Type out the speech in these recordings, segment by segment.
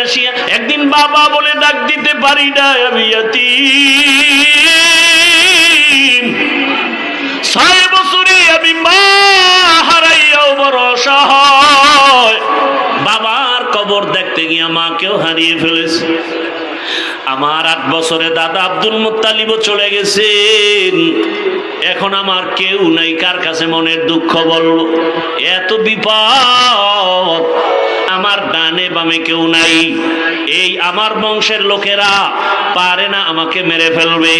আসিয়া একদিন বাবা বলে ডাক দিতে পারি না, আমি ইয়াতীম। 6 বছরে আমি মা হারাইয়াও বড় অসহায়। বাবার কবর দেখতে গিয়া মাকেও হারিয়ে ফেলেছি। আমার 8 বছরে দাদা আব্দুল মুত্তালিবও চলে গেছেন। এখন আমার কেউ নাই, কার কাছে মনের দুঃখ বলবো? এত বিপদ, আমার ডানে বামে কেউ নাই। এই আমার বংশের লোকেরা পারে না, আমাকে মেরে ফেলবে।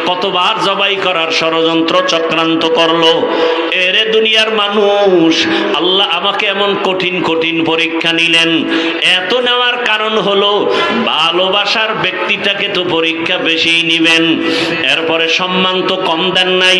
কতবার জবাই করার ষড়যন্ত্র চক্রান্ত করলো। এরে দুনিয়ার মানুষ, আল্লাহ আমাকে এমন কঠিন কঠিন পরীক্ষা নিলেন। এত নেওয়ার কারণ হলো ভালোবাসার ব্যক্তিটাকে তো পরীক্ষা বেশি নিবেন, এরপরে সম্মান তো কম দেন নাই।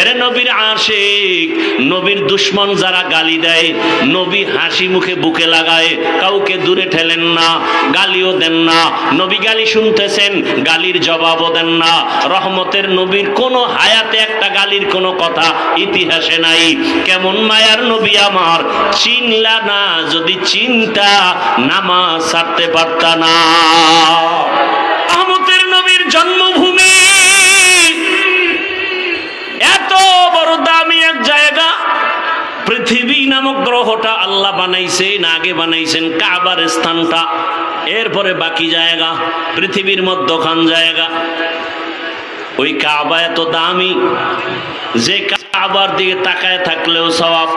এরে নবীর আশিক, নবীর দুশ্মন যারা গালি দেয়, নবী হাসি মুখে বুকে লাগায়, কাউকে দূরে ঠেলেন না, গালিও দেন না। নবী গালি শুনতেছেন, গালির জবাবও দেন না। রহমতের নবীর কোনো হায়াতে একটা গালির কোনো কথা ইতিহাসে নাই। কেমন মায়ার নবী আমার, চিনলা না, যদি চিন্তা নামাজ ছাড়তে পারতা না। রহমতের নবীর জন্মভূমি এত বড় দামি এক জায়গা। পৃথিবী নামক গ্রহটা আল্লাহ বানাইছেন, আগে বানাইছেন কাবার স্থানটা, এরপরে বাকি জায়গা পৃথিবীর মধ্যখান জায়গা। ওই কাবা এত দামি যে কাবার দিকে তাকায় থাকলেও সওয়াব,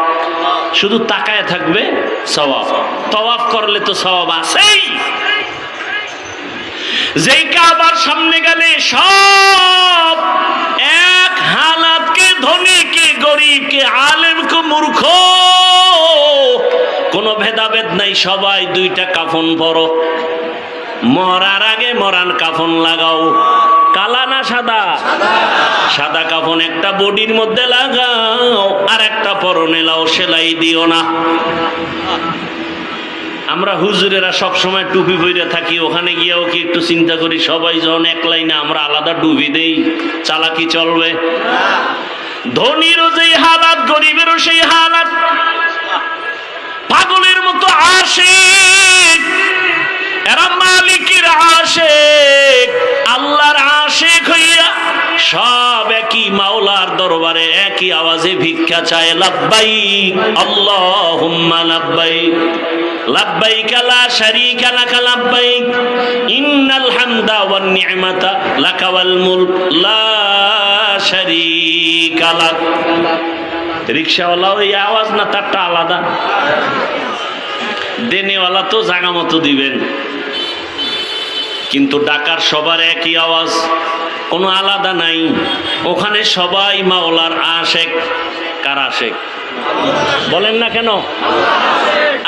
শুধু তাকায় থাকবে সওয়াব, তওয়াফ করলে তো সওয়াব আছেই। যেই কাবার সামনে গেলে সব এক হালাতকে, ধনীকে গরিবকে, আলেমকে মূর্খ, কোনো ভেদাভেদ নাই। সবাই 2টা কাফন পরো, মরার আগে মরার কাফন লাগাও। কালা না সাদা? সাদা কাফন একটা বডির মধ্যে লাগাও, আর একটা পরনে লাও, সেলাই দিও না। আমরা হুজুরেরা সব সময় টুপি পরে থাকি, ওখানে গিয়েও কি একটু চিন্তা করি, সবাই যখন এক লাইনে আমরা আলাদা টুপি দেই, চালাকি চলবে? ধনীরও যেই হালাত, গরিবেরও সেই হালাত। পাগলের মতো আশিক, এরা মালিকের আশিক, আল্লাহর আশিক হইয়া সব একই মাওলার দরবারে একই আওয়াজে ভিক্ষা চায়, লাব্বাইক আল্লাহুম্মা লাব্বাইক, লাব্বাইক লা শারীকা লাকা লাব্বাইক, ইন্নাল হামদা ওয়ান নি'মাতা লাকা ওয়াল মুলক লা শারীকা লাক। রিকশাওয়ালাও এই আওয়াজ না, তারটা আলাদা। দেনেওয়ালা তো জায়গা মতো দিবেন, কিন্তু ডাকার সবার একই আওয়াজ, কোনো আলাদা নাই। ওখানে সবাই মাওলার আশেক। কার আশেক বলেন না কেন?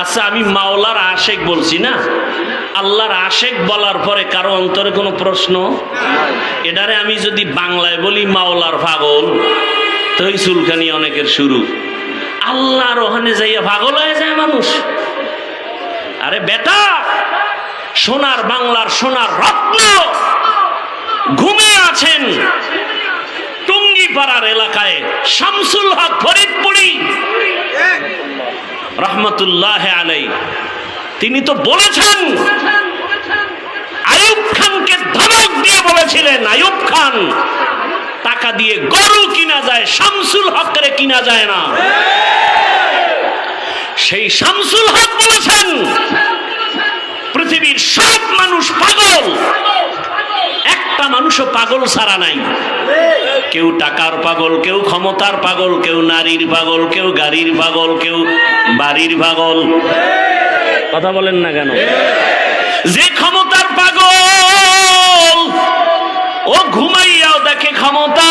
আচ্ছা, আমি মাওলার আশেক বলছি না, আল্লাহর আশেক বলার পরে কারো অন্তরে কোনো প্রশ্ন? এটারে আমি যদি বাংলায় বলি মাওলার পাগল, তো এই চুলকানি অনেকের শুরু। আল্লাহর ওখানে যাইয়া পাগল হয়ে যায় মানুষ। আরে বেটা, সোনার বাংলার সোনার রত্ন ঘুমিয়ে আছেন টঙ্গিপাড়ার এলাকায় শামসুল হক ফরিদপুরি রহমতুল্লাহ আলাইহি। তিনি তো বলেছেন, আইয়ুব খানকে ধমক দিয়ে বলেছিলেন, আইয়ুব খান, টাকা দিয়ে গরু কিনা যায়, শামসুল হকরে কিনা যায় না। সেই শামসুল হক বলেছেন, পৃথিবীর সব মানুষ পাগল, একটা মানুষও পাগল ছাড়া নাই। কেউ টাকার পাগল, কেউ ক্ষমতার পাগল, কেউ নারীর পাগল, কেউ গাড়ির পাগল, কেউ বাড়ির পাগল। কথা বলেন না কেন? যে ক্ষমতার পাগল, ও ঘুমাইয়াও দেখে ক্ষমতা,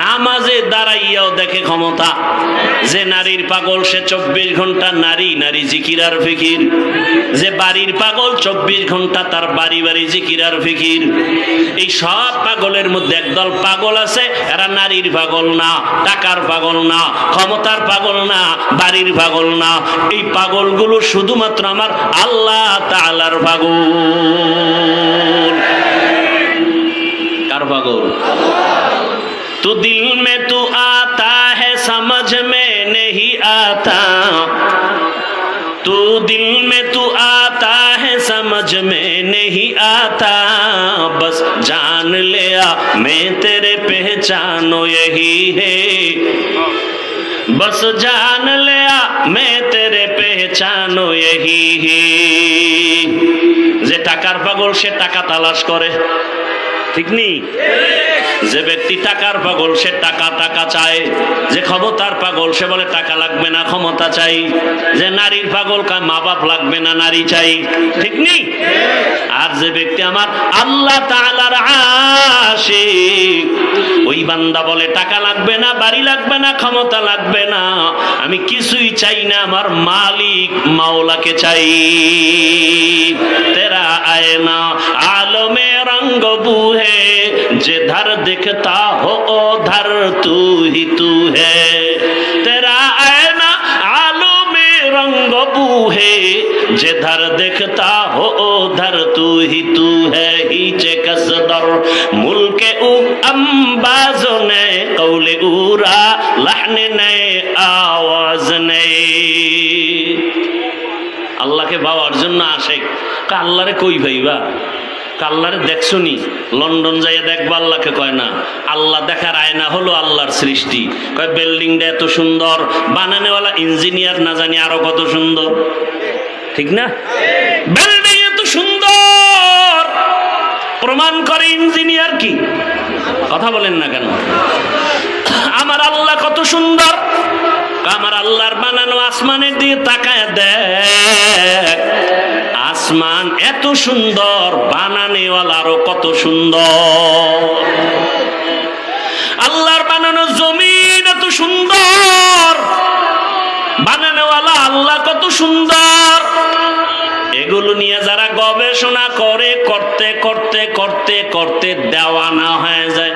নামাজে দাঁড়াইয়াও দেখে ক্ষমতা। যে নারীর পাগল, সে 24 ঘন্টা নারী নারী জিকির আর ফিকির। যে বাড়ির পাগল, 24 ঘন্টা তার বাড়ি বাড়ি জিকির আর ফিকির। এই সব পাগলের মধ্যে একদল পাগল আছে, এরা নারীর পাগল না, টাকার পাগল না, ক্ষমতার পাগল না, বাড়ির পাগল না। এই পাগলগুলো শুধুমাত্র আমার আল্লাহ তাআলার পাগল। কার পাগল? तो दिल में तू आता है समझ में नहीं आता, तू दिल में तू आता है समझ में नहीं आता बस जान लिया मैं तेरे पहचानो यही है बस जान लिया मैं तेरे पहचानो यही है যে টাকার পাগল সে টাকা তালাশ করে ঠিক নেই যে ব্যক্তি টাকার পাগল সে টাকা টাকা চায় যে ক্ষমতার পাগল সে বলে টাকা লাগবে না ক্ষমতা চাই যে নারীর পাগল কা মা বাপ লাগবে না নারী চাই ঠিক নেই আর যে ব্যক্তি আমার আল্লাহ তাআলার আশিক ওই বান্দা বলে টাকা লাগবে না বাড়ি লাগবে না ক্ষমতা লাগবে না আমি কিছুই চাই না আমার মালিক মাওলাকে চাই তেরা আয়না আলমে রঙ্গ বুহে जिधर दिखता हो उधर तू ही तू है तेरा आईना आलो में रंग बू है जिधर दिखता हो उधर तू है हीचे कसदर मुल्के उ अंबाजो ने कौले उरा लहने ने आवाज ने अल्लाह के पाওয়ার জন্য আশিক আল্লাহরে কই ভাইবা আল্লাহরে দেখছনি লন্ডন যাইয়া দেখবা আল্লাহকে কয় না আল্লাহ দেখার আয়না হলো আল্লাহর সৃষ্টি কয় বিল্ডিংটা এত সুন্দর বানানোওয়ালা ইঞ্জিনিয়ার না জানি আরো কত সুন্দর ঠিক না বিল্ডিং এত সুন্দর প্রমাণ করে ইঞ্জিনিয়ার কি কথা বলেন না কেন আমার আল্লাহ কত সুন্দর আমার আল্লাহর বানানো আসমানের দিকে তাকায় দেখ আসমান এত সুন্দর বানানেওয়ালারও কত সুন্দর আল্লাহর বানানো জমিন এত সুন্দর বানানেওয়ালা আল্লাহ কত সুন্দর এগুলো নিয়ে যারা গবেষণা করে করতে করতে করতে করতে দেওয়ানা হয়ে যায়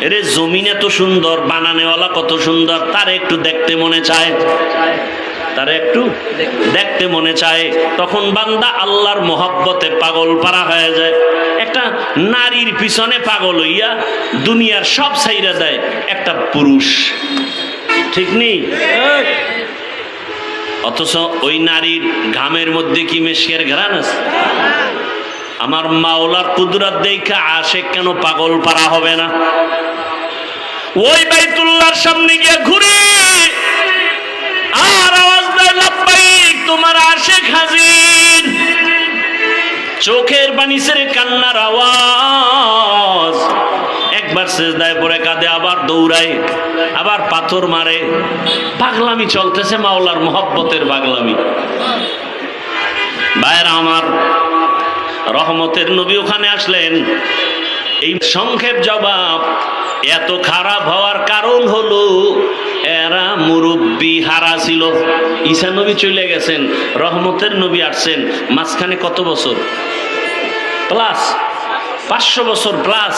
এরে জমিন এত সুন্দর বানানেওয়ালা কত সুন্দর তার একটু দেখতে মনে চায় তার একটু দেখতে মনে চায় তখন বান্দা আল্লাহর মোহাব্বতে পাগল পারা হয়ে যায় একটা নারীর পিছনে পাগল হইয়া দুনিয়ার সব ছাইরা দেয় একটা পুরুষ ঠিক নেই অথচ ওই নারীর ঘামের মধ্যে কি মেশকের ঘ্রাণ আছে আমার মাওলার কুদরত দেখা আশিক কেন পাগল পারা হবে না ওই বাইতুল্লাহর সামনে গিয়ে ঘুরে আর আওয়াজ দেয় লাব্বাইক তোমার আশিক হাজির চোখের পানি ছেড়ে কান্নার আওয়াজ একবার সিজদায় পড়ে কাঁদে আবার দৌড়ায় আবার পাথর মারে পাগলামি চলতেছে মাওলার মোহব্বতের পাগলামি ভাইরা আমার রহমতের নবী ওখানে আসলেন এই সংক্ষেপ জবাব এত খারাপ হওয়ার কারণ হলো এরা মুরব্বি হারা ছিল ঈসা নবী চলে গেছেন রহমতের নবী আসছেন মাঝখানে কত বছর প্লাস 500 বছর প্লাস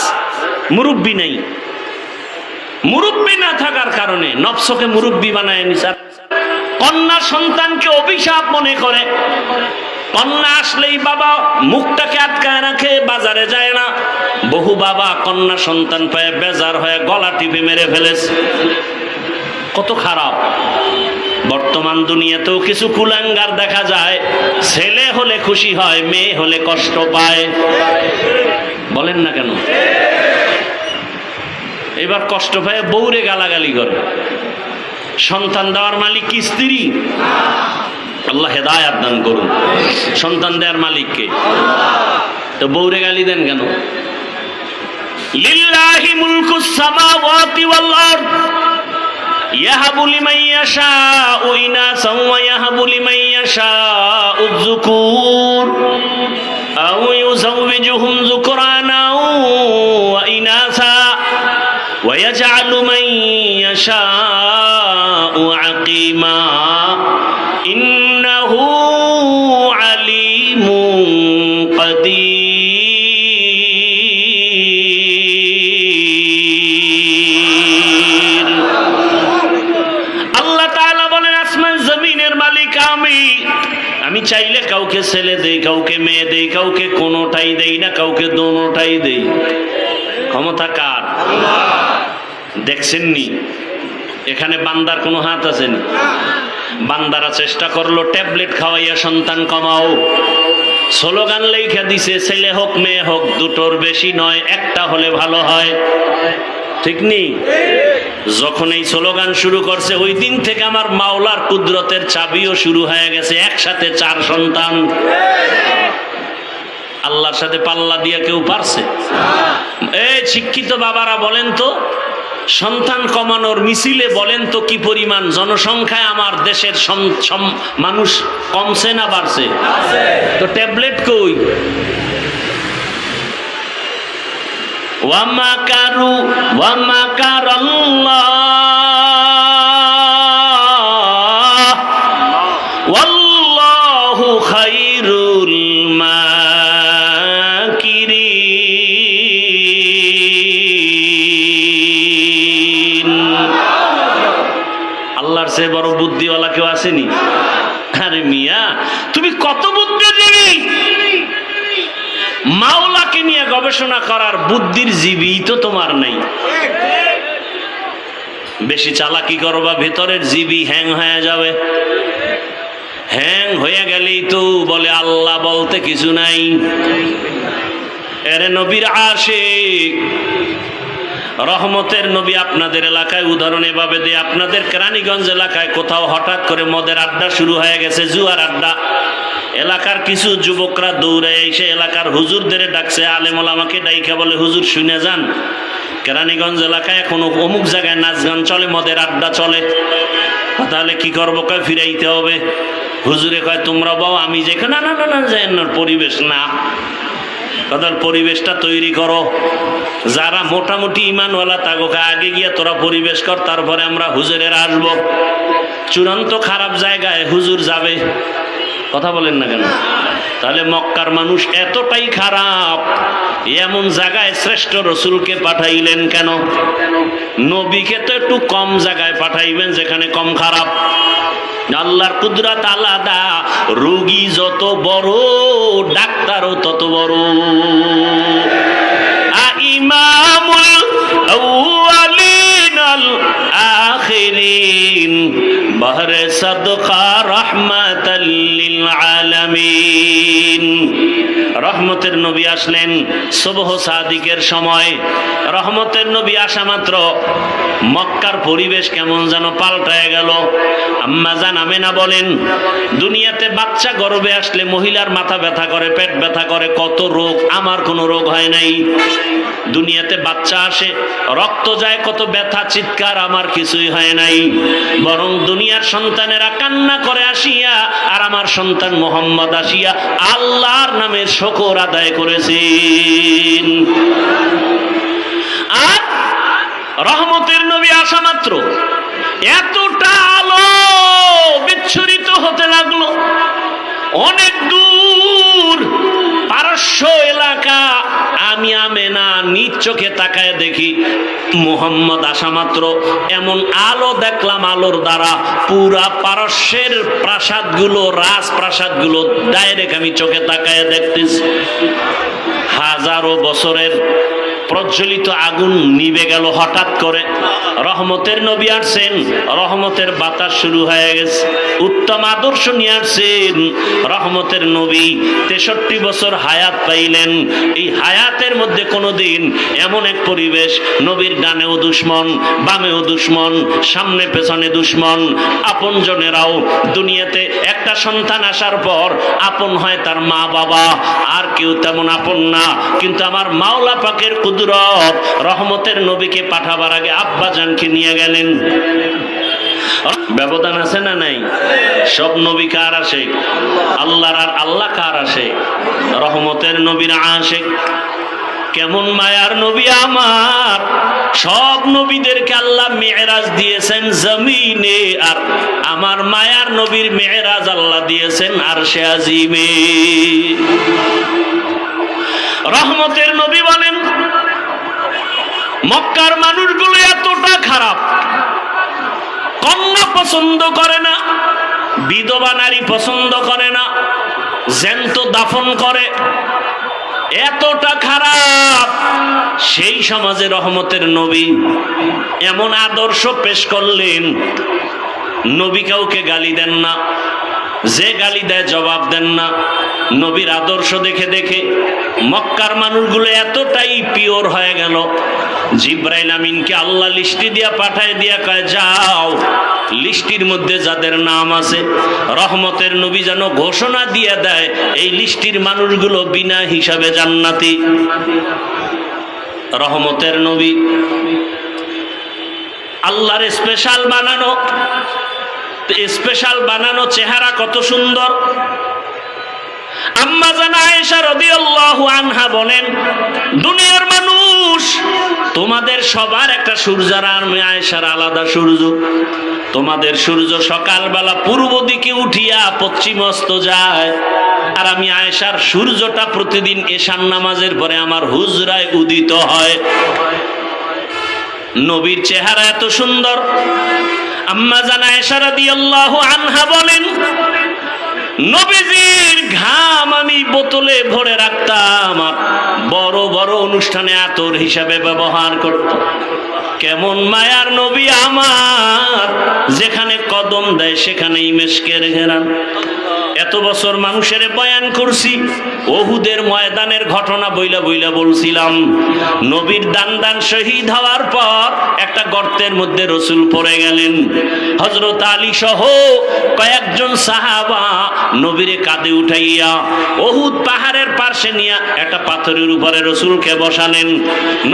মুরব্বি নাই মুরব্বি না থাকার কারণে নফসকে মুরব্বি বানায় নিছে কন্যা সন্তানকে অভিশাপ মনে করে কন্যা আসলেই বাবা মুখটাকে আটকায় রাখে বাজারে যায় না বহু বাবা কন্যা সন্তান পেয়ে বেজার হয়ে গলা টিপে মেরে ফেলেছে কত খারাপ বর্তমান দুনিয়াতেও কিছু কুলাঙ্গার দেখা যায় ছেলে হলে খুশি হয় মেয়ে হলে কষ্ট পায় বলেন না কেন এবার কষ্ট পায় বউরে গালাগালি করে সন্তান দেওয়ার মালিক কি স্ত্রী আল্লাহ হেদায়াত দান করুন সন্তান দেওয়ার মালিককে তো বউরে গালি দেন কেন লিল্লাহি মুলকুস সামাওয়াতি ওয়াল আরদ ইয়াহাবু লিমান ইয়াশাউ ইনাসান ওয়া ইয়াহাবু লিমান ইয়াশাউ যুকুর আও ইউযাওবিজুহুম যুকরানা ওয়া ইনাসা ওয়া ইয়াজআলু মান ইয়াশাউ আকিমা ইন্নাহু আলিমুন কাদির আল্লাহ তাআলা বলেন আসমান জমিনের মালিক আমি চাইলে কাউকে ছেলে দেই কাউকে মেয়ে দেই কাউকে কোনোটাই দেই না কাউকে দোনোটাই দেই ক্ষমতা কার আল্লাহ দেখছেননি এখানে বান্দার কোনো হাত আছে না বান্দারা চেষ্টা করলো ট্যাবলেট খাওয়াইয়া সন্তান কমাও, স্লোগান লেখা দিছে, ছেলে হোক মেয়ে হোক দুটোর বেশি নয়, একটা হলে ভালো হয়। ঠিক নেই? যখন এই স্লোগান শুরু করছে ওই দিন থেকে আমার মাওলার কুদরতের চাবিও শুরু হয়ে গেছে, একসাথে 4 সন্তান। আল্লাহর সাথে পাল্লা দিয়ে কেউ পারছে? এই শিক্ষিত বাবারা বলেন তো, সন্তান কমানোর মিছিলে বলেন তো কি পরিমাণ জনসংখ্যায় আমার দেশের মানুষ কমছে না বাড়ছে? তো ট্যাবলেট কই? ওয়ামাকারু ওয়ামাকারাল্লাহ ওয়াল্লাহু খায়রুল মাকিরিন। আল্লাহর চেয়ে বড় বুদ্ধিওয়ালা কেউ আসেনি? আরে মিয়া, তুমি কত বুদ্ধিজীবী! মাওলাকে নিয়ে গবেষণা করার বুদ্ধির জীবী তো তোমার নেই। বেশি চালাকি করবা, ভেতরের জীবী হ্যাং হয়ে যাবে। হ্যাং হয়ে গেলেই তো বলে আল্লাহ বলতে কিছু নাই। এরে নবীর আশিক, রহমতের নবী আপনাদের এলাকায় উদাহরণ এভাবে দিয়ে, আপনাদের কেরানীগঞ্জ এলাকায় কোথাও হঠাৎ করে মদের আড্ডা শুরু হয়ে গেছে, জুয়ার আড্ডা। এলাকার কিছু যুবকরা দৌড়ে এসে এলাকার হুজুরদের ডাকছে, আলেম ওলামাকে ডাইকা বলে, হুজুর শুনে যান, কেরানীগঞ্জ এলাকায় এখন অমুক জায়গায় নাচ গান চলে, মদের আড্ডা চলে, তাহলে কি করবো? কয় ফিরাইতে হবে। হুজুরে কয় তোমরা বাও, আমি যেখানে না না না যাই না, পরিবেশ না, তাহলে পরিবেশটা তৈরি করো। যারা মোটামুটি ইমানওয়ালা তাগোকে আগে গিয়ে তোরা পরিবেশ কর, তারপরে আমরা হুজুরের আসবো। চূড়ান্ত খারাপ জায়গায় হুজুর যাবে? কথা বলেন না কেন? তাহলে মক্কার মানুষ এতটাই খারাপ, এমন জায়গায় শ্রেষ্ঠ রসুলকে পাঠাইলেন কেন? নবীকে তো একটু কম জায়গায় পাঠাইবেন যেখানে কম খারাপ। আল্লাহর কুদরত আলাদা, রোগী যত বড় ডাক্তারও তত বড়। ইমামুল আউয়ালিন আল আখিরিন বহরে সাদকা রাহমাতাল লিল আলামিন। রহমতের নবী আসলেন সুবহ সাদিকের সময়। রহমতের নবী আসা মাত্র মক্কার পরিবেশ কেমন যেন পাল্টায় গেল। আম্মা জান আমেনা বলেন, দুনিয়াতে বাচ্চা গর্ভে আসলে মহিলার মাথা ব্যথা করে, পেট ব্যথা করে, কত রোগ, আমার কোনো রোগ হয় নাই। দুনিয়াতে বাচ্চা আসে, রক্ত যায়, কত ব্যথা চিৎকার, আমার কিছুই হয় নাই। বরং দুনিয়ার সন্তানেরা কান্না করে আসিয়া, আর আমার সন্তান মোহাম্মদ আসিয়া আল্লাহর নামের শুকর আদায় করেছেন। আর রহমতের নবী আসা মাত্র এতটা আলো বিচ্ছুরিত হতে লাগলো, অনেক দূর পারস্য এলাকা। আমি আমেনা নিজ চোখে তাকায় দেখি মুহাম্মদ আসা মাত্র এমন আলো দেখলাম, আলোর দ্বারা পুরা পারস্যের প্রাসাদগুলো, রাজপ্রাসাদগুলো ডাইরেক্ট আমি চোখে তাকায় দেখতেছি। হাজারো বছরের প্রজ্বলিত আগুন নিভে গেল হঠাৎ করে। রহমতের নবী আসছেন, রহমতের বাতাস শুরু হয়ে গেছে, উত্তম আদর্শ নিয়ে আসছেন। রহমতের নবী 63 বছর হায়াত পাইলেন। এই হায়াতের মধ্যে কোনোদিন এমন এক পরিবেশ, নবীর ডানেও দুশ্মন, বামেও দুশ্মন, সামনে পেছনে দুশ্মন, আপনজনেরাও। দুনিয়াতে একটা সন্তান আসার পর আপন হয় তার মা বাবা, আর কেউ তেমন আপন না। কিন্তু আমার মাওলা পাকের কুদরত, রহমতের নবীকে পাঠাবার আগে আব্বা জানকে নিয়ে গেলেন। ব্যবধান আছে না নাই? সব নবী কার আসে? আল্লাহর। আর আল্লাহ কার আসে? রহমতের নবীর আশিক। কেমন মায়ার নবী আমার! সব নবীদেরকে আল্লাহ মেরাজ দিয়েছেন জমিনে, আর আমার মায়ার নবীর মেরাজ আল্লাহ দিয়েছেন আরশে আজিমে। রহমতের নবী বলেন, মক্কার মানুষগুলো এতটা খারাপ, কন্যা পছন্দ করে না, বিধবা নারী পছন্দ করে না, জ্যান্ত দাফন করে, এতটা খারাপ। সেই সমাজে রহমতের নবী এমন আদর্শ পেশ করলেন, নবী কাউকে গালি দেন না, যে গালি দেয় জবাব দেন না। নবীর আদর্শ দেখে দেখে মক্কার মানুষগুলো এতটাই পিওর হয়ে গেল, জিব্রাইল আমিনকে আল্লাহ লিস্টি দিয়া পাঠায় দিয়া কয়, যাও লিস্টির মধ্যে যাদের নাম আছে রহমতের নবী যেন ঘোষণা দিয়ে দেয় এই লিস্টির মানুষগুলো বিনা হিসাবে জান্নাতি। রহমতের নবী আল্লাহর স্পেশাল বানানো, স্পেশাল বানানো চেহারা কত সুন্দর। আম্মা জানা আয়েশা রাদিয়াল্লাহু আনহা বলেন, দুনিয়ার মানুষ তোমাদের সবার একটা সূর্য, আর আয়েশার আলাদা সূর্য। তোমাদের সূর্য সকালবেলা পূর্ব দিকে উঠিয়া পশ্চিম অস্ত যায়, আর আমি আয়েশার সূর্যটা প্রতিদিন এশার নামাজের পরে আমার হুজরায় উদিত হয়। নবীর চেহারা এত সুন্দর। আম্মা জানা আয়েশা রাদিয়াল্লাহু আনহা বলেন, নবীজির ঘাম আমি বোতলে ভরে রাখতাম, বড় বড় অনুষ্ঠানে আতর হিসাবে ব্যবহার করতাম। কেমন মায়ার নবী আমার, যেখানে কদম দেয় সেখানেই মেশকের ঘেরান। এত বছর মানুষের বয়ান করছি, ওহুদের ময়দানের ঘটনা বইলা বইলা বলছিলাম। নবীর দান শহীদ হওয়ার পর একটা গর্তের মধ্যে রসুল পড়ে গেলেন। হযরত আলী সহ কয়েকজন সাহাবা নবীরে কাঁধে উঠাইয়া ওহুদ পাহাড়ের পাশে নিয়ে একটা পাথরের উপরে রসুলকে বসালেন।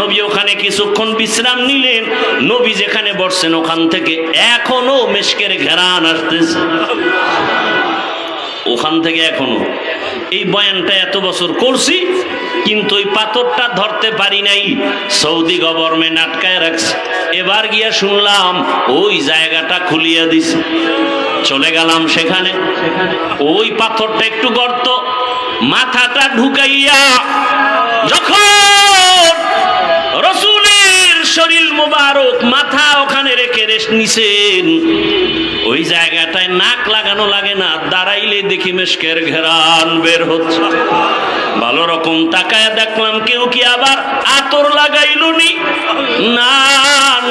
নবী ওখানে কিছুক্ষণ বিশ্রাম নিলেন। নবী যেখানে বসছেন ওখান থেকে এখনো মেশকের ঘেরান আসতেছে, ওখান থেকে এখনো। এই বয়ানটা এত বছর করছি, কিন্তু ওই পাথরটা ধরতে পারি নাই, সৌদি গভর্নমেন্ট আটকায় রাখছে। এবার গিয়া শুনলাম ওই জায়গাটা খুলিয়া দিছে, চলে গেলাম সেখানে। ওই পাথরটা একটু গর্ত, মাথাটা ঢুকাইয়া যখন রসুলের শরীর মোবারক মাথা ওখানে রেখে রেস্ট নিছেন, ওই জায়গাটায় নাক লাগানো লাগে না, দাঁড়াইলে দেখি মেশকের ঘেরান বের হচ্ছে। ভালো রকম তাকায় দেখলাম কেউ কি আবার আতর লাগাইল নি? না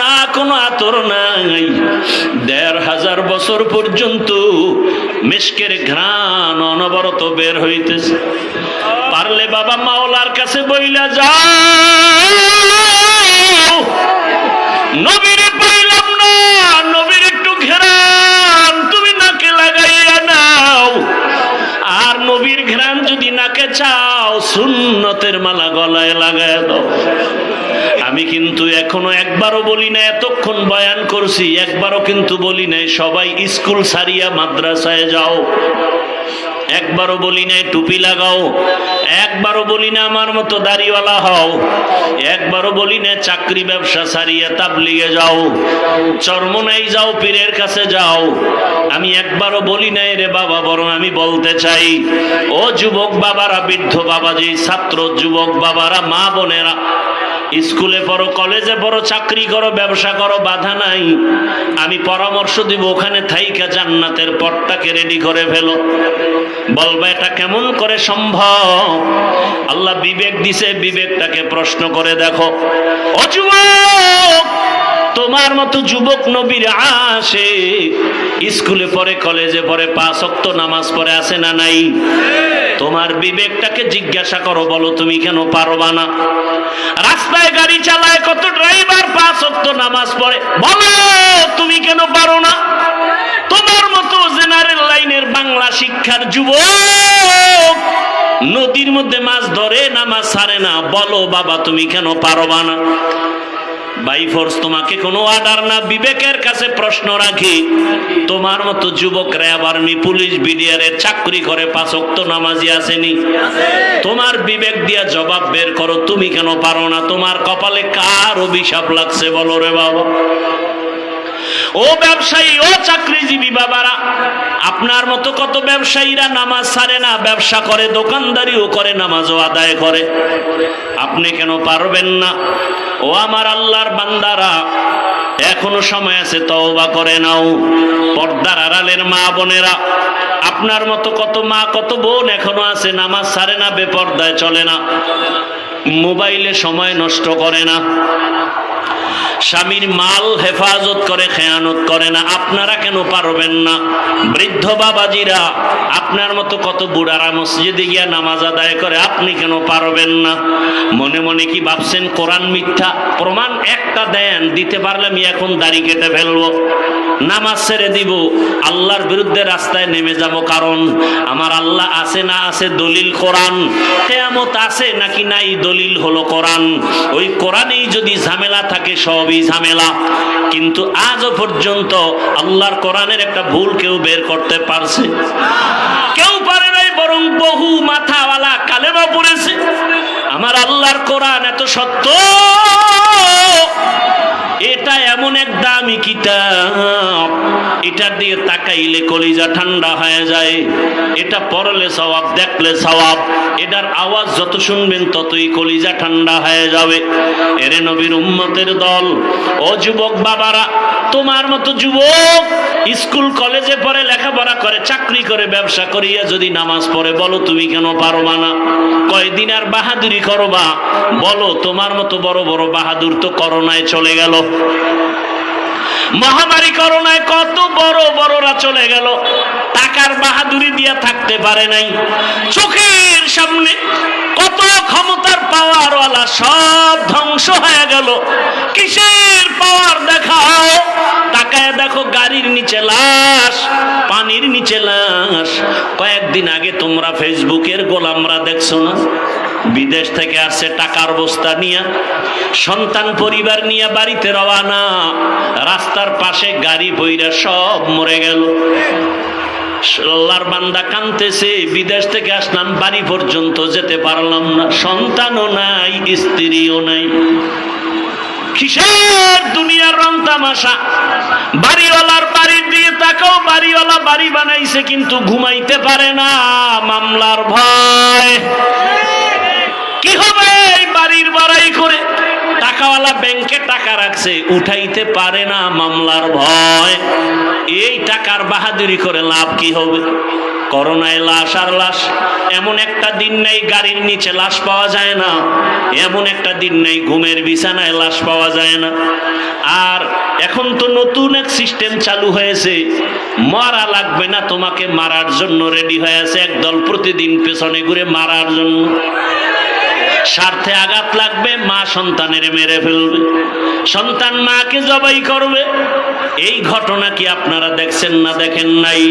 না, কোনো আতর নাই। ১৫০০ বছর পর্যন্ত মেশকের ঘ্রাণ অনবরত বের হইতেছে। পারলে বাবা মাওলার কাছে বইলা যাও, নবীরে পাইলাম না, নবীর একটু ঘেরান তুমি নাকে লাগাইয়া নাও। আর নবীর ঘেরান যদি নাকে চাও, সুন্নতের মালা গলায় লাগায় দাও। আমি কিন্তু এখনো একবারও বলি না, এতক্ষণ বয়ান করছি একবারও কিন্তু বলি নাই সবাই স্কুল সারিয়া মাদ্রাসায় যাও। একবারও বলি নাই টুপি লাগাও, একবারও বলি না আমার মতো দাড়িওয়ালা হও, একবারও বলি না চাকরি ব্যবসা সারিয়া তাবলিগে যাও, চরমনাই যাও, পীরের কাছে যাও। আমি একবারও বলি নাই রে বাবা, বরং আমি বলতে চাই, ও যুবক বাবারা, বৃদ্ধ বাবাজি, ছাত্র যুবক বাবারা, মা বোনেরা, স্কুলে পড়ো, কলেজে পড়ো, চাকরি করো, ব্যবসা করো, বাধা নাই। আমি পরামর্শ দিব ওখানে থাইকা জান্নাতের পথটাকে রেডি করে ফেলো। বলবা এটা কেমন করে সম্ভব? আল্লাহ বিবেক দিছে, বিবেকটাকে প্রশ্ন করে দেখো। ও যুবক, তোমার মতো যুবক নবীর আশিক, স্কুলে পড়ে, কলেজে পড়ে, ৫ ওয়াক্ত নামাজ পড়ে, আছে না নাই? তোমার বিবেকটাকে জিজ্ঞাসা করো, বলো তুমি কেন পারবা না? রাস্তায় গাড়ি চালায় কত ড্রাইভার ৫ ওয়াক্ত নামাজ পড়ে, বলো তুমি কেন পারো না? তোমার মতো জেনারেল লাইনের বাংলা শিক্ষার যুবক নদীর মধ্যে মাছ ধরে, নামাজ ছাড়ে না, বলো বাবা তুমি কেন পারবা না? বাই ফোর্স তোমাকে কোনো অর্ডার না, বিবেকের কাছে প্রশ্ন রাখি, তোমার মতো যুবকরা আবার পুলিশ বিডিআরে চাকরি করে, ৫ ওয়াক্ত নামাজি আসেনি? তোমার বিবেক দিয়া জবাব বের করো, তুমি কেন পারো না? তোমার কপালে কার অভিশাপ লাগছে বলো রে বাবা? ও ব্যবসায়ী, ও চাকরিজীবী বাবারা, আপনার মতো কত ব্যবসায়ীরা নামাজ ছাড়ে না, ব্যবসা করে, দোকানদারিও করে, নামাজও আদায় করে, আপনি কেন পারবেন না? ও আমার আল্লাহর বান্দারা, এখনো সময় আছে, তওবা করে নাও। পর্দার আড়ালের মা বোনেরা, আপনার মতো কত মা, কত বোন এখনো আছে, নামাজ ছাড়ে না, বেপর্দায় চলে না, মোবাইলে সময় নষ্ট করে না, স্বামীর মাল হেফাজত করে, খেয়ানত করে না, আপনারা কেন পারবেন না? বৃদ্ধ বাবাজিরা, আপনার মতো কত বুড়ারা মসজিদে গিয়া নামাজ আদায় করে, আপনি কেন পারবেন না? মনে মনে কি ভাবছেন কোরআন মিথ্যা? প্রমাণ একটা দেন, দিতে পারলে আমি এখন দাড়ি কেটে ফেলবো, নামাজ ছেড়ে দিব, আল্লাহর বিরুদ্ধে রাস্তায় নেমে যাব। কারণ আমার আল্লাহ আছে না আছে দলিল কোরআন, কিয়ামত আছে নাকি নাই দলিল হলো কোরআন। ওই কোরআনেই যদি ঝামেলা থাকে সবই ঝামেলা। কিন্তু আজও পর্যন্ত আল্লাহর কোরআনের একটা ভুল কেউ বের করতে পারছে? কেউ পারে নাই, বরং বহু মাথাওয়ালা কালেমা পড়েছে। আমার আল্লাহর কোরআন এত সত্য, এটা এমন এক দামি কিতাব, এটা দিয়ে তাকাইলে কলিজা ঠান্ডা হয়ে যায়। এটা পড়লে সওয়াব, দেখলে সওয়াব। এটার আওয়াজ যত শুনবেন ততই কলিজা ঠান্ডা হয়ে যাবে। এরে নবীর উম্মতের দল, ও যুবক বাবারা, তোমার মতো যুবক স্কুল কলেজে পড়ে, লেখাপড়া করে, চাকরি করে, ব্যবসা করিয়া যদি নামাজ পড়ে, বলো তুমি কেন পারবা না? কয়দিন আর বাহাদুরি করবা? বলো, তোমার মতো বড় বড় বাহাদুর তো করোনায় চলে গেল। মহামারী করোনায় কত বড় বড়রা চলে গেল, টাকার বাহাদুরি দিয়া থাকতে পারে নাই। চোখের সামনে কত ক্ষমতার পাওয়ারওয়ালা সব ধ্বংস হয়ে গেল। কিসের পাওয়ার দেখাও? তাকায় দেখো, গাড়ির নিচে লাশ, পানির নিচে লাশ। কয়েকদিন আগে তোমরা ফেসবুকের গোলামরা দেখছো না? বিদেশ থেকে আসছে টাকার বস্তা নিয়ে, সন্তান পরিবার নিয়ে বাড়িতে রওয়ানা, রাস্তার পাশে গাড়ি বইরা সব মরে গেল। আল্লাহর বান্দা কাঁদতেছে, বিদেশ থেকে আসলাম, বাড়ি পর্যন্ত যেতে পারলাম না, সন্তানও নাই, স্ত্রীও নাই। কিসের দুনিয়ার রং তামাশা? বাড়িওয়ালার বাড়ির দিয়ে তাকাও, বাড়িওয়ালা বাড়ি বানাইছে কিন্তু ঘুমাইতে পারে না, মামলার ভয়। কি হবে এই বাড়ির বড়াই করে? টাকাওয়ালা ব্যাংকে টাকা রাখছে, উঠাইতে পারে না, মামলার ভয়। এই টাকার বাহাদুরি করে লাভ কি হবে? করোনায় লাশ আর লাশ। এমন একটা দিন নেই গাড়ির নিচে লাশ পাওয়া যায় না, এমন একটা দিন নেই ঘুমের বিছানায় লাশ পাওয়া যায় না। আর এখন তো নতুন এক সিস্টেম চালু হয়েছে, মারা লাগবে না, তোমাকে মারার জন্য রেডি হয়ে আছে একদল, প্রতিদিন পেছনে ঘুরে মারার জন্য। স্বার্থে আঘাত লাগবে, মা সন্তানের মেরে ফেলবে, সন্তান মাকে জবাই করবে। এই ঘটনা কি আপনারা দেখছেন না দেখেন নাই?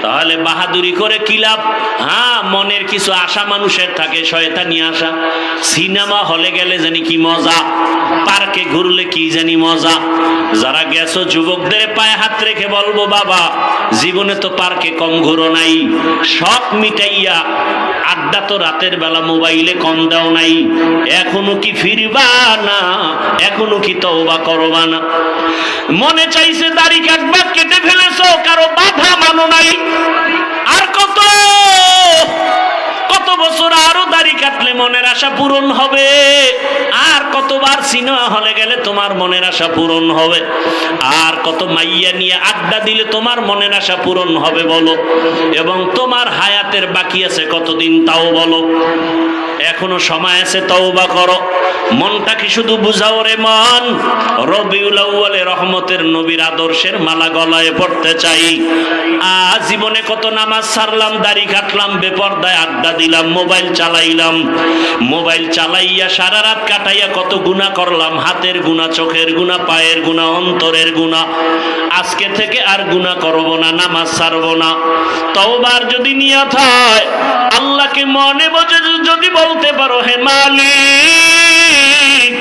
তাহলে বাহাদুরি করে কি লাভ? হ্যাঁ, মনের কিছু আশা মানুষের থাকে, শয়তানি আশা। সিনেমা হলে গেলে জানি কি মজা, পার্কে ঘুরলে কি জানি মজা। যারা গেছো যুবকদের পায়ে হাত রেখে বলবো, বাবা জীবনে তো পার্কে কম ঘুরো নাই, শখ মিটাইয়া আড্ডা তো রাতের বেলা মোবাইলে কম দাও নাই। এখনো কি ফিরবা না? এখনো কি তওবা করবা না? মনে চাইছে দাড়ি কাটবা, কেটে ফেলেছো, কারো বাধা মানো নাই। আর কত কত বছর আরো দাড়ি কাটলে মনের আশা পূরণ হবে? আর কতবার সিনেমা হলে গেলে তোমার মনের আশা পূরণ হবে? আর কত মাইয়া নিয়ে আড্ডা দিলে তোমার মনের আশা পূরণ হবে বলো? এবং তোমার হায়াতের বাকি আছে কতদিন তাও বলো? এখনো সময় আছে, তওবা করো। মনটা কি শুধু বুঝাও রে মন, রবিউল আউয়ালে রহমতের নবীর আদর্শের মালা গলায় পড়তে চাই। জীবনে কত নামাজ ছাড়লাম, দাড়ি কাটলাম, বেপরদায় আড্ডা দিলাম, মোবাইল চালাইলাম, মোবাইল চালাইয়া সারা রাত কাটাইয়া কত গুনাহ করলাম, হাতের গুনাহ, চোখের গুনাহ, পায়ের গুনাহ, অন্তরের গুনাহ। আজকে থেকে আর গুনাহ করব না, নামাজ ছাড়বো না। তওবার যদি নিয়ত হয়, আল্লাহকে মনে বোঝে যদি বলতে পারো, হে মালিক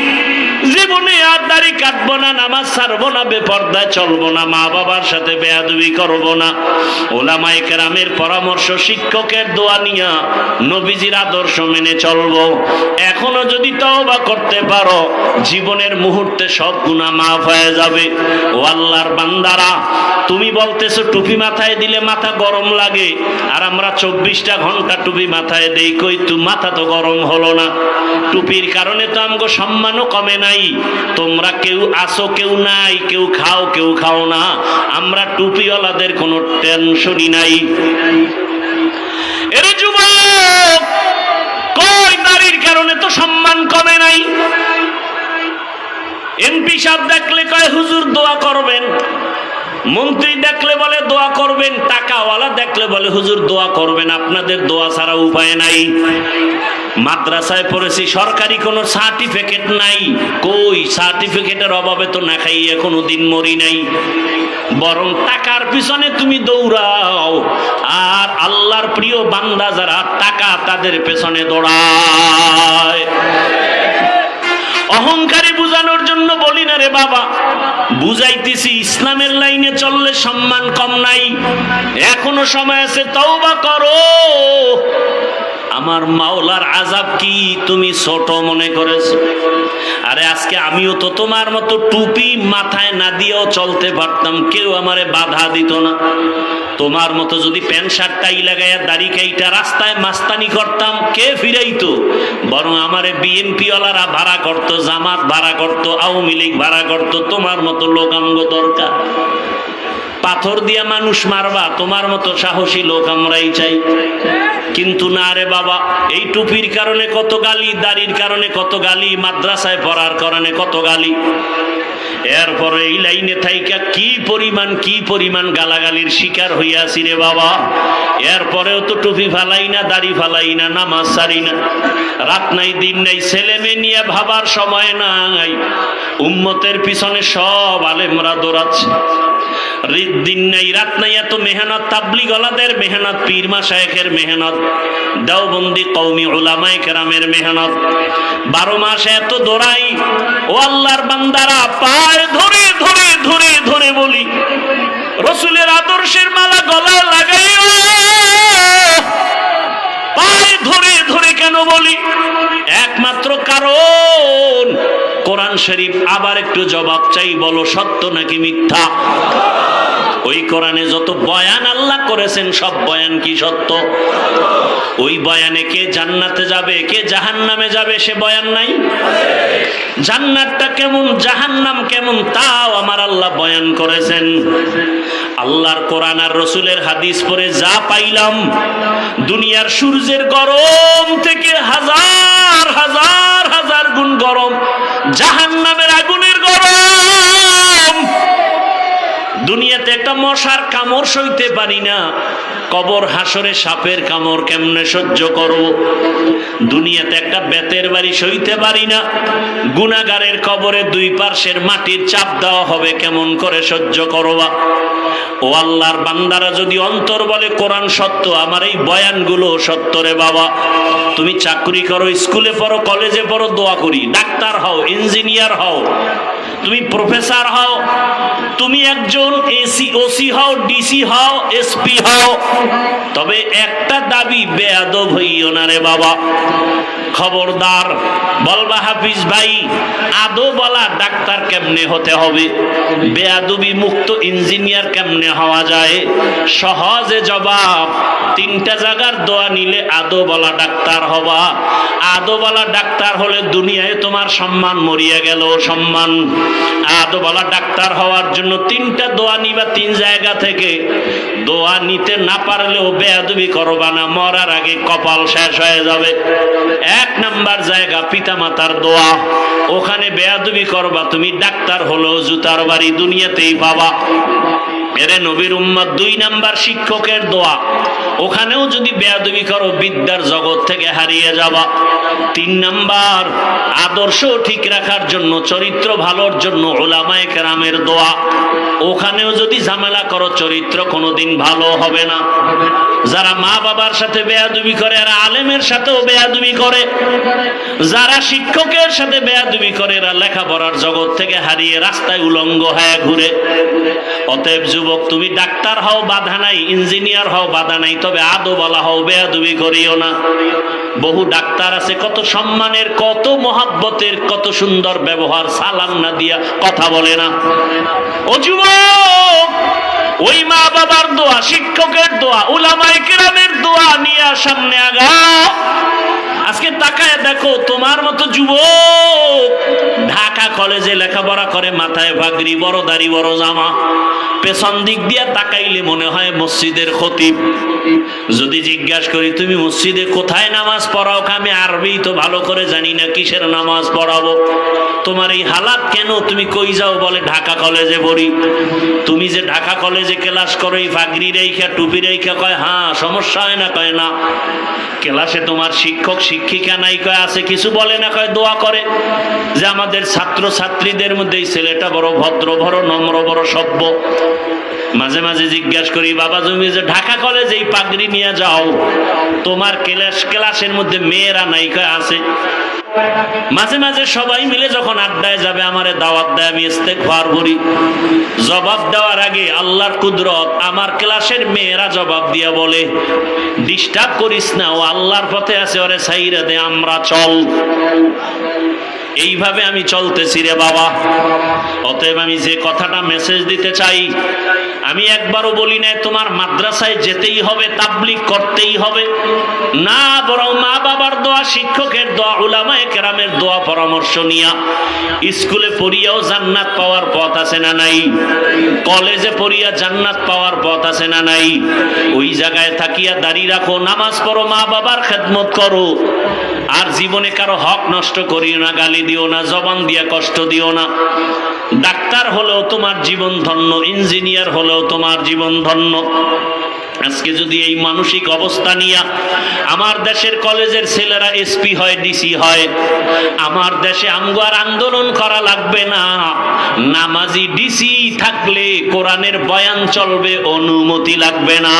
জীবনে আর দাড়ি কাটবো না, নামাজ ছাড়বো না, বেপরদায় চলবো না, মা বাবার সাথে বেয়াদবি করবো না, ওলামায়ে কেরামের পরামর্শ, শিক্ষকের দোয়া নিয়া নবীজির আদর্শ মেনে চলবো। এখনো যদি তওবা করতে পারো, জীবনের মুহূর্তে সব গুনাহ মাফ হয়ে যাবে। ও আল্লাহর বান্দারা, তুমি বলতেছো টুপি মাথায় দিলে মাথা গরম লাগে, আর আমরা 24টা ঘন্টা টুপি মাথায় দেই, কই তু মাথা তো গরম হলো না। টুপির কারণে তো আমগো সম্মানও কমে নাই। তোমরা কেউ আসো, কেউ নাই, কেউ খাও, কেউ খাও না, আমরা টুপিওয়ালাদের কোনো টেনশনই নাই। এরে যুবক, কই দাড়ির কারণে তো সম্মান কমে নাই। এমপি সাহেব দেখলে কয় হুজুর দোয়া করবেন, মন্ত্রী দেখলে বলে দোয়া করবেন, টাকাওয়ালা দেখলে বলে হুজুর দোয়া করবেন, আপনাদের দোয়া ছাড়া উপায় নাই। মাদ্রাসায় পড়েছি, সরকারি কোনো সার্টিফিকেট নাই। কই সার্টিফিকেটের অভাবে তো না খাইয়ে কোনোদিন মরি নাই। বরং টাকার পিছনে তুমি দৌড়াও, আর আল্লাহর প্রিয় বান্দা যারা টাকা তাদের পেছনে দৌড়ায়। অহংকারী বুঝানোর জন্য বলি না রে বাবা, বুঝাইতেছি ইসলামের লাইনে চললে সম্মান কম নাই। এখনো সময় আছে, তওবা করো। আমার মাওলার আযাব কি তুমি ছোট মনে করেছো? আরে আজকে আমিও তো তোমার মতো টুপি মাথায় না দিয়েও চলতে পারতাম, কেউ আমারে বাধা দিত না। তোমার মতো যদি প্যান্ট শার্ট টাই লাগাইয়া দাড়ি কাইটা রাস্তায় মাস্তানি করতাম, কে ফিরাইতো? বরং আমারে বিএনপি ওয়ালারা ভাড়া করতো, জামাত ভাড়া করতো, আওয়ামী লীগ ভাড়া করতো। তোমার মতো লোক আমগো দরকার। পাথর দিয়া মানুষ মারবা, তোমার মতো সাহসী লোক আমরাই চাই। কিন্তু না রে বাবা, এই টুপির কারণে কত গালি, দাড়ির কারণে কত গালি, মাদ্রাসায় পড়ার কারণে কত গালি। এরপরে এই লাইনে থাইকা কি পরিমাণ গালাগালির শিকার হইয়াছি রে বাবা। এরপরেও তো টুপি ফালাই না, দাড়ি ফালাই না, নামাজ ছাড়ি না। রাত নাই দিন নাই, ছেলে মেয়ে নিয়ে ভাবার সময় নাই। উম্মতের পিছনে সব আলেমরা দৌড়াচ্ছে। দিন নাই রাত নাই, এত মেহনত, তাবলীগওয়ালাদের মেহনত, পীর মাশায়েখের মেহনত, দেওবন্দি কওমি উলামায়ে কেরামের মেহনত। 12 মাস এত দৌড়াই। ও আল্লাহর বান্দারা, পায়ে ধরে ধরে ধরে ধরে বলি, রাসূলের আদর্শের মালা গলায় লাগাইও। পায়ে ধরে ধরে কেন বলি? একমাত্র কারণ কোরআন শরীফ। আবার একটু জবাব চাই, বলো সত্য নাকি মিথ্যা? ওই কোরআনে যত বয়ান আল্লাহ করেছেন, সব বয়ান কি সত্য? ওই বয়ানে কে জান্নাতে যাবে, কে জাহান্নামে যাবে, সে বয়ান নাই? জান্নাতটা কেমন, জাহান্নাম কেমন, তাও আমার আল্লাহ বয়ান করেছেন। আল্লাহর কোরআন আর রাসূলের হাদিস পড়ে যা পাইলাম, দুনিয়ার সূর্যের গরম থেকে হাজার হাজার হাজার গুণ গরম জাহান্নামের আগুনের গরম। দুনিয়াতে একটা মশার কামড় সইতে পারি না, কবর হাসরে সাপের কামড় কেমনে সহ্য করব? দুনিয়াতে একটা বেতের বাড়ি সইতে পারি না, গুনাহগারের কবরে 2 পার্শ্বের মাটির চাপ দেওয়া হবে, কেমন করে সহ্য করবা? ও আল্লাহর বান্দারা, যদি অন্তর বলে কোরআন সত্য, আমার এই বয়ানগুলো সত্য রে বাবা। তুমি চাকরি করো, স্কুলে পড়ো, কলেজে পড়ো, দোয়া করি, ডাক্তার হও, ইঞ্জিনিয়ার হও, তুমি প্রফেসর হও, তুমি একজন এসি ওসি হও, ডিসি হও, এসপি হও, তবে একটা দাবি, বেয়াদব হইও না রে বাবা। খবরদার। বলবা হাফিজ ভাই, আদো বলা ডাক্তার কেমনে হতে হবে, বেয়াদবি মুক্ত ইঞ্জিনিয়ার কেমনে হওয়া যায়? সহজে জবাব, 3টা জায়গার দোয়া নিলে আদো বলা ডাক্তার হবা। আদো বলা ডাক্তার হলে দুনিয়ায় তোমার সম্মান মরিয়া গেল, সম্মান। আদো বলা ডাক্তার হওয়ার জন্য 3টা দোয়া নিবা 3 জায়গা থেকে। দোয়া নিতে না পারলেও বেয়াদবি করবা না, মরার আগে কপাল শেষ হয়ে যাবে। 1 নাম্বার জায়গা পিতামাতার দোয়া, ওখানে বেয়াদবি করবা, তুমি ডাক্তার হলো জুতার বাড়ি দুনিয়াতেই পাবা। এরে নবীর উম্মত। 2 নাম্বার শিক্ষকের দোয়া, ওখানেও যদি বেয়াদবি করো বিদ্যার জগৎ থেকে হারিয়ে যাবা। 3 নাম্বার আদর্শ ঠিক রাখার জন্য, চরিত্র ভালোর জন্য উলামায়ে কেরামের দোয়া, ওখানেও যদি ঝামেলা করো চরিত্র কোনোদিন ভালো হবে না। যারা মা বাবার সাথে বেয়াদবি করে, এরা আলেমের সাথেও বেয়াদবি করে। যারা শিক্ষকের সাথে বেয়াদবি করে, এরা লেখাপড়ার জগৎ থেকে হারিয়ে রাস্তায় উলঙ্গ হয়ে ঘুরে। অতএব যুবক, তুমি ডাক্তার হও বাধা নাই, ইঞ্জিনিয়ার হও বাধা নাই, তবে আদো বলা হও, বেয়াদবি করিও না। বহু ডাক্তার আছে কত সম্মানের, কত মহাব্বতের, কত সুন্দর ব্যবহার, সালাম না দিয়া কথা বলে না। ও যুবক, ওই মা বাবার দোয়া, শিক্ষকের দোয়া, উলামায়ে কেরামের দোয়া নিয়ে সামনে আগাও। আজকে তাকায় দেখো, তোমার মতো যুবক ঢাকা কলেজে লেখাপড়া করে, মাথায় পাগড়ি, বড় দাড়ি, বড় জামা, পেছন দিক দিয়ে তাকাইলে মনে হয় মসজিদের খতিব। যদি জিজ্ঞাসা করি তুমি মসজিদে কোথায় নামাজ পড়াও, আমি আরবি তো ভালো করে জানি না, কিসের নামাজ পড়াবো? তোমার এই হালাত কেন? তুমি কই যাও? বলে ঢাকা কলেজে পড়ি। তুমি যে ঢাকা কলেজে ক্লাস করো এই পাগড়ি রেখা, টুপি রেখা? কয় হ্যাঁ। সমস্যা হয় না? কয় না। ক্লাসে তোমার শিক্ষক শিক্ষিকা নাই? কয় আছে। কিছু বলে না? কয় দোয়া করে যে আমাদের ছাত্র ছাত্রীদের মধ্যে এই ছেলেটা বড় ভদ্র, বড় নম্র, বড় সভ্য। মাঝে মাঝে জিজ্ঞাসা করি বাবা তুমি যে ঢাকা কলেজে এই পাগড়ি নিয়ে যাও, তোমার ক্লাসের মধ্যে মেয়েরা নাই? কয় আছে। মাঝে মাঝে সবাই মিলে যখন আড্ডায় যাবে আমারে দাওয়াত দেয়, আমি ইস্তেগফার করি। জবাব দেওয়ার আগে আল্লাহর কুদরত, আমার ক্লাসের মেয়েরা জবাব দিয়া বলে ডিস্টার্ব করিস না, ও আল্লাহর পথে আছে, ওরে ছাইরা দে, আমরা চল। এইভাবে আমি চলতেছি রে বাবা। অতএব আমি যে কথাটা মেসেজ দিতে চাই, আমি একবারও বলি না তোমার মাদ্রাসায় যেতেই হবে, তাবলীগ করতেই হবে না, বরং মা বাবার দোয়া, শিক্ষকের দোয়া, উলামায়ে কেরামের দোয়া পরামর্শ নিয়া স্কুলে পড়িয়াও জান্নাত পাওয়ার পথ আছে না নাই? কলেজে পড়িয়া জান্নাত পাওয়ার পথ আছে না নাই? ওই জায়গায় থাকিয়া দাঁড়িয়ে রাখো, নামাজ পড়ো, মা বাবার খেদমত করো, আর জীবনে কারো হক নষ্ট করিও না, গালি দিও না, জবান দিয়া কষ্ট দিও না। ডাক্তার হলেও তোমার জীবন ধন্য, ইঞ্জিনিয়ার হলেও তোমার জীবন ধন্য। আজকে যদি এই মানসিক অবস্থা নিয়ে আমার দেশের কলেজের ছেলেরা এসপি হয়, ডিসি হয়, আমার দেশে আমগো আর আন্দোলন করা লাগবে না। নামাজি ডিসি থাকলে কোরআনের বয়ান চলবে, অনুমতি লাগবে না।